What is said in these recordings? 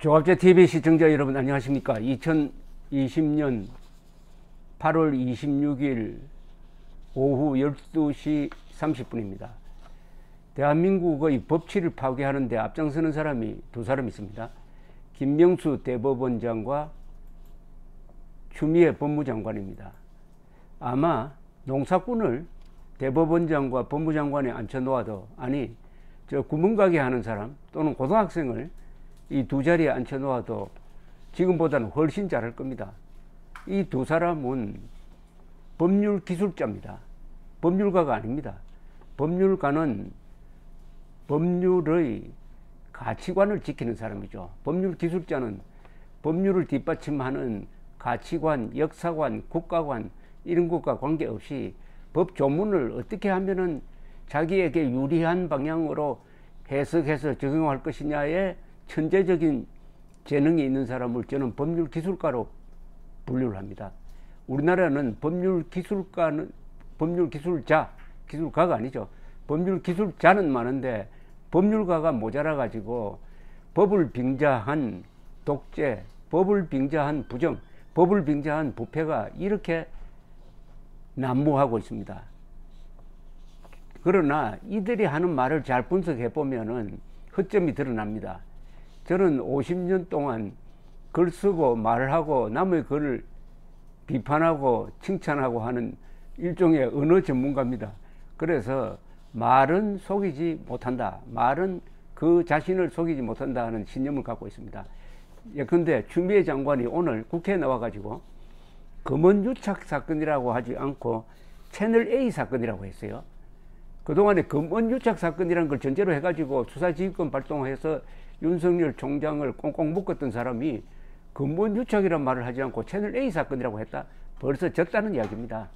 조갑제 TV 시청자 여러분 안녕하십니까. 2020년 8월 26일 오후 12시 30분입니다. 대한민국의 법치를 파괴하는 데 앞장서는 사람이 두 사람 있습니다. 김명수 대법원장과 추미애 법무장관입니다. 아마 농사꾼을 대법원장과 법무장관에 앉혀놓아도, 아니 저 구멍가게 하는 사람 또는 고등학생을 이 두 자리에 앉혀놓아도 지금보다는 훨씬 잘할 겁니다. 이 두 사람은 법률 기술자입니다. 법률가가 아닙니다. 법률가는 법률의 가치관을 지키는 사람이죠. 법률 기술자는 법률을 뒷받침하는 가치관, 역사관, 국가관 이런 것과 관계없이 법 조문을 어떻게 하면은 자기에게 유리한 방향으로 해석해서 적용할 것이냐에 천재적인 재능이 있는 사람을 저는 법률 기술가로 분류를 합니다. 우리나라는 법률 기술자, 기술가가 아니죠. 법률 기술자는 많은데 법률가가 모자라 가지고 법을 빙자한 독재, 법을 빙자한 부정, 법을 빙자한 부패가 이렇게 난무하고 있습니다. 그러나 이들이 하는 말을 잘 분석해 보면은 허점이 드러납니다. 저는 50년 동안 글 쓰고 말을 하고 남의 글을 비판하고 칭찬하고 하는 일종의 언어 전문가입니다. 그래서 말은 속이지 못한다. 말은 그 자신을 속이지 못한다 하는 신념을 갖고 있습니다. 예컨대 추미애 장관이 오늘 국회에 나와가지고 검언유착 사건이라고 하지 않고 채널A 사건이라고 했어요. 그동안에 검언유착 사건이라는 걸 전제로 해가지고 수사지휘권 발동해서 윤석열 총장을 꽁꽁 묶었던 사람이 검언유착이란 말을 하지 않고 채널A 사건이라고 했다? 벌써 졌다는 이야기입니다.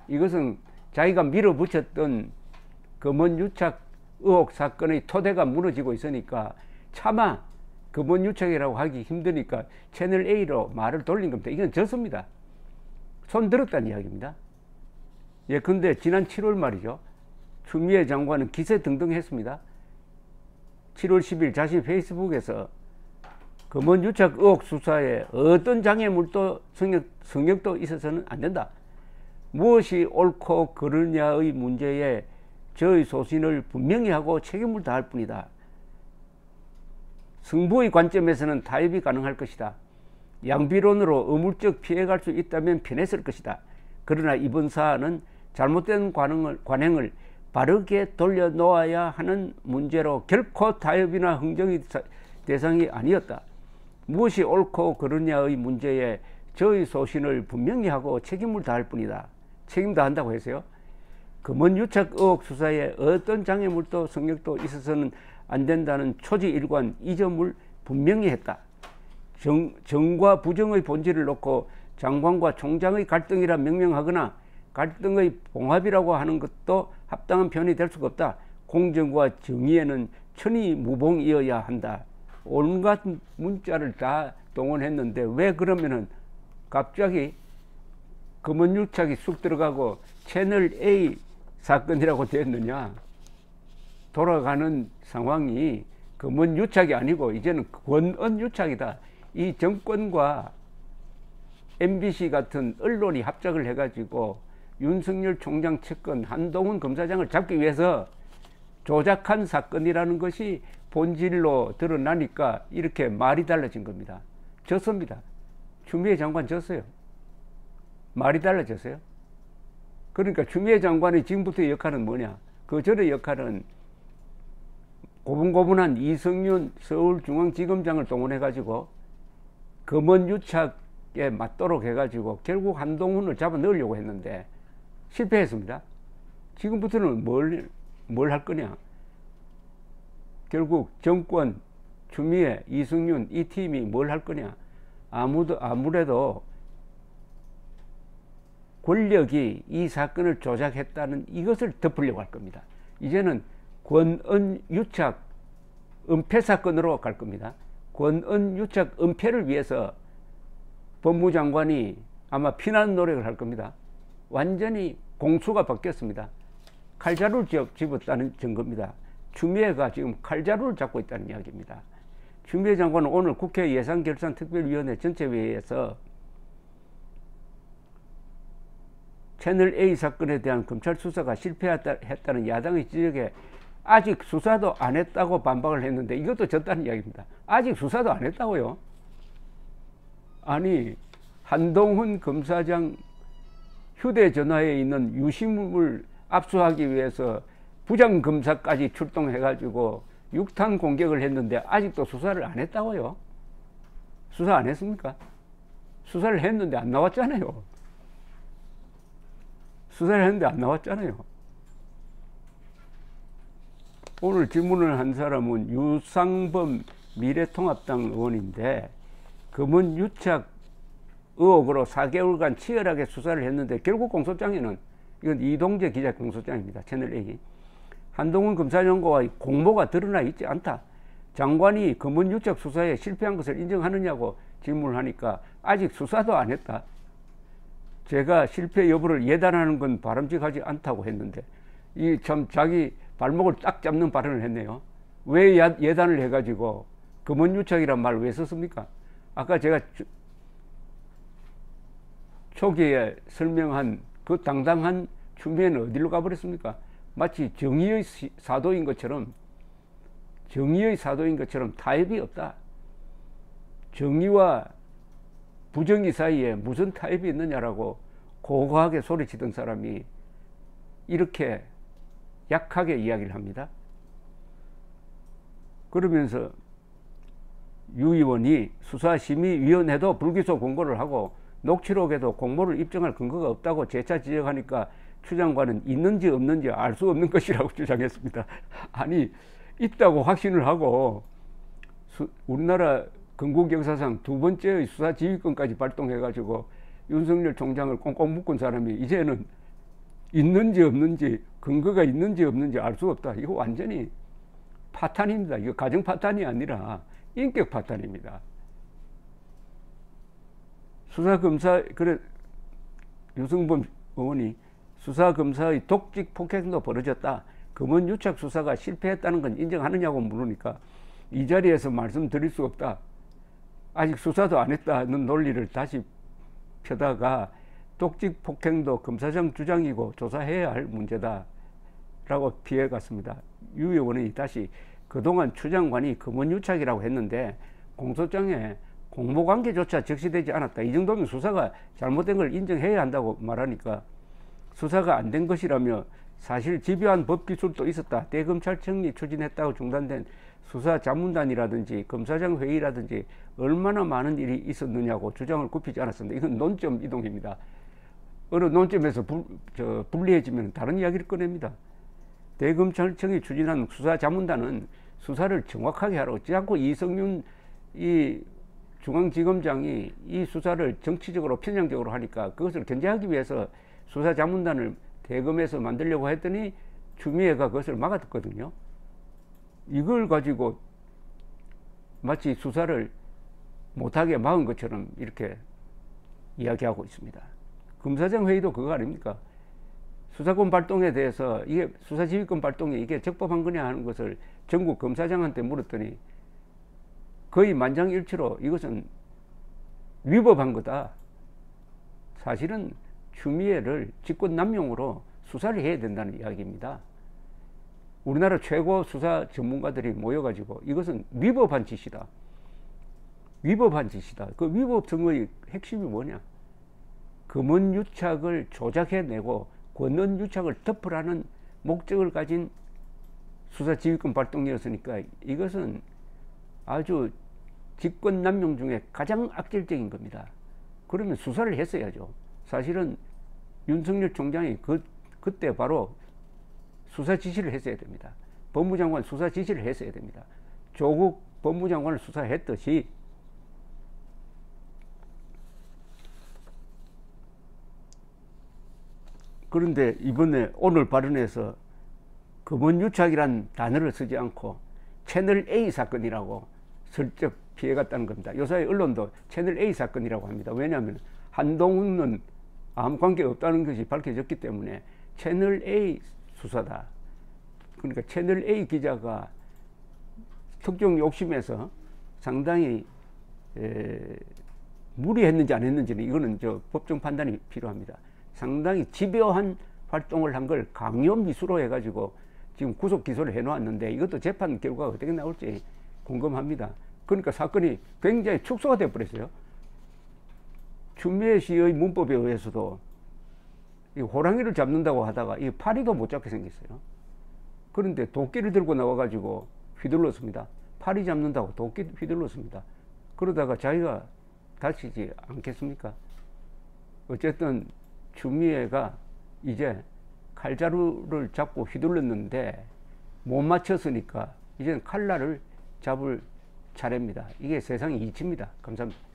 이것은 자기가 밀어붙였던 검언유착 의혹 사건의 토대가 무너지고 있으니까 차마 검언유착이라고 하기 힘드니까 채널A로 말을 돌린 겁니다. 이건 졌습니다. 손 들었다는 이야기입니다. 예컨대 지난 7월 말이죠. 추미애 장관은 기세 등등했습니다. 7월 10일 자신 페이스북에서 검언유착 의혹 수사에 어떤 장애물도 성역도 있어서는 안 된다. 무엇이 옳고 그르냐의 문제에 저의 소신을 분명히 하고 책임을 다할 뿐이다. 승부의 관점에서는 타협이 가능할 것이다. 양비론으로 어물쩍 피해갈 수 있다면 편했을 것이다. 그러나 이번 사안은 잘못된 관행을 바르게 돌려놓아야 하는 문제로 결코 타협이나 흥정의 대상이 아니었다. 무엇이 옳고 그르냐의 문제에 저의 소신을 분명히 하고 책임을 다할 뿐이다. 책임 다한다고 했어요. 검언유착 의혹 수사에 어떤 장애물도 성역도 있어서는 안 된다는 초지일관 이 점을 분명히 했다. 정과 부정의 본질을 놓고 장관과 총장의 갈등이라 명명하거나 갈등의 봉합이라고 하는 것도 합당한 표현이 될 수가 없다. 공정과 정의에는 천이무봉이어야 한다. 온갖 문자를 다 동원했는데 왜 그러면은 갑자기 검언유착이 쑥 들어가고 채널A 사건이라고 됐느냐. 돌아가는 상황이 검언유착이 아니고 이제는 권언유착이다. 이 정권과 MBC 같은 언론이 합작을 해가지고 윤석열 총장 측근 한동훈 검사장을 잡기 위해서 조작한 사건이라는 것이 본질로 드러나니까 이렇게 말이 달라진 겁니다. 졌습니다. 추미애 장관 졌어요. 말이 달라졌어요. 그러니까 추미애 장관의 지금부터의 역할은 뭐냐. 그 전의 역할은 고분고분한 이성윤 서울중앙지검장을 동원해가지고 검언유착에 맞도록 해가지고 결국 한동훈을 잡아 넣으려고 했는데 실패했습니다. 지금부터는 뭘 할 거냐. 결국 정권, 추미애, 이성윤 이 팀이 뭘 할 거냐. 아무래도 권력이 이 사건을 조작했다는 이것을 덮으려고 할 겁니다. 이제는 권언유착 은폐 사건으로 갈 겁니다. 권언유착 은폐를 위해서 법무장관이 아마 피난 노력을 할 겁니다. 완전히 공수가 바뀌었습니다. 칼자루를 집었다는 증거입니다. 추미애가 지금 칼자루를 잡고 있다는 이야기입니다. 추미애 장관은 오늘 국회 예산결산특별위원회 전체회의에서 채널A 사건에 대한 검찰 수사가 실패했다는 야당의 지적에 아직 수사도 안 했다고 반박을 했는데 이것도 졌다는 이야기입니다. 아직 수사도 안 했다고요? 아니, 한동훈 검사장 휴대전화에 있는 유심을 압수하기 위해서 부장검사까지 출동해가지고 6탄 공격을 했는데 아직도 수사를 안 했다고요? 수사 안 했습니까? 수사를 했는데 안 나왔잖아요. 수사를 했는데 안 나왔잖아요. 오늘 질문을 한 사람은 유상범 미래통합당 의원인데 검언유착 의혹으로 4개월간 치열하게 수사를 했는데 결국 공소장에는, 이건 이동재 기자 공소장입니다. 채널A. 한동훈 검사장과의 공모가 드러나 있지 않다. 장관이 검언유착 수사에 실패한 것을 인정하느냐고 질문을 하니까 아직 수사도 안 했다. 제가 실패 여부를 예단하는 건 바람직하지 않다고 했는데 이 참 자기 발목을 딱 잡는 발언을 했네요. 왜 예단을 해가지고 검언유착이란 말을 왜 썼습니까? 아까 제가 초기에 설명한 그 당당한 추미애는 어디로 가버렸습니까? 마치 정의의 사도인 것처럼 타협이 없다. 정의와 부정의 사이에 무슨 타협이 있느냐라고 고고하게 소리치던 사람이 이렇게 약하게 이야기를 합니다. 그러면서 유 의원이 수사심의위원회도 불기소 권고를 하고 녹취록에도 공모를 입증할 근거가 없다고 재차 지적하니까 추 장관은 있는지 없는지 알 수 없는 것이라고 주장했습니다. 아니, 있다고 확신을 하고 우리나라 건국 역사상 두 번째의 수사 지휘권까지 발동해가지고 윤석열 총장을 꽁꽁 묶은 사람이 이제는 있는지 없는지, 근거가 있는지 없는지 알 수 없다. 이거 완전히 파탄입니다. 이거 가정 파탄이 아니라 인격 파탄입니다. 수사검사, 그래, 유승범 의원이 수사검사의 독직 폭행도 벌어졌다. 검언유착 수사가 실패했다는 건 인정하느냐고 물으니까 이 자리에서 말씀드릴 수 없다. 아직 수사도 안 했다는 논리를 다시 펴다가 독직 폭행도 검사장 주장이고 조사해야 할 문제다 라고 피해갔습니다. 유 의원이 다시 그동안 추 장관이 검언유착이라고 했는데 공소장에 공모관계조차 적시되지 않았다. 이 정도면 수사가 잘못된 걸 인정해야 한다고 말하니까 수사가 안 된 것이라며 사실 집요한 법기술도 있었다. 대검찰청이 추진했다고 중단된 수사자문단이라든지 검사장 회의라든지 얼마나 많은 일이 있었느냐고 주장을 굽히지 않았습니다. 이건 논점 이동입니다. 어느 논점에서 불리해지면 다른 이야기를 꺼냅니다. 대검찰청이 추진한 수사자문단은 수사를 정확하게 하라고 하지 않고 이성윤 이 중앙지검장이 이 수사를 정치적으로 편향적으로 하니까 그것을 견제하기 위해서 수사자문단을 대검에서 만들려고 했더니 추미애가 그것을 막았거든요. 이걸 가지고 마치 수사를 못하게 막은 것처럼 이렇게 이야기하고 있습니다. 검사장 회의도 그거 아닙니까? 수사권 발동에 대해서 이게 수사지휘권 발동이 이게 적법한 거냐 하는 것을 전국 검사장한테 물었더니 거의 만장일치로 이것은 위법한 거다. 사실은 추미애를 직권남용으로 수사를 해야 된다는 이야기입니다. 우리나라 최고 수사 전문가들이 모여가지고 이것은 위법한 짓이다. 위법한 짓이다. 그 위법 증거의 핵심이 뭐냐? 검언유착을 조작해내고 권언유착을 덮으라는 목적을 가진 수사지휘권 발동이었으니까 이것은 아주 직권남용 중에 가장 악질적인 겁니다. 그러면 수사를 했어야죠. 사실은 윤석열 총장이 그때 바로 수사 지시를 했어야 됩니다. 법무장관 수사 지시를 했어야 됩니다. 조국 법무장관을 수사했듯이 그런데 이번에 오늘 발언에서 검언유착이란 단어를 쓰지 않고 채널A 사건이라고 슬쩍 피해갔다는 겁니다. 요새 언론도 채널A 사건이라고 합니다. 왜냐하면 한동훈은 아무 관계 없다는 것이 밝혀졌기 때문에 채널A 수사다. 그러니까 채널A 기자가 특정 욕심에서 상당히 무리했는지 안 했는지는 이거는 저 법정 판단이 필요합니다. 상당히 집요한 활동을 한 걸 강요 미수로 해가지고 지금 구속 기소를 해놓았는데 이것도 재판 결과가 어떻게 나올지 궁금합니다. 그러니까 사건이 굉장히 축소가 되어버렸어요. 추미애 씨의 문법에 의해서도 이 호랑이를 잡는다고 하다가 이 파리도 못 잡게 생겼어요. 그런데 도끼를 들고 나와가지고 휘둘렀습니다. 파리 잡는다고 도끼 휘둘렀습니다. 그러다가 자기가 다치지 않겠습니까? 어쨌든 추미애가 이제 칼자루를 잡고 휘둘렀는데 못 맞췄으니까 이제는 칼날을 잡을 차례입니다. 이게 세상의 이치입니다. 감사합니다.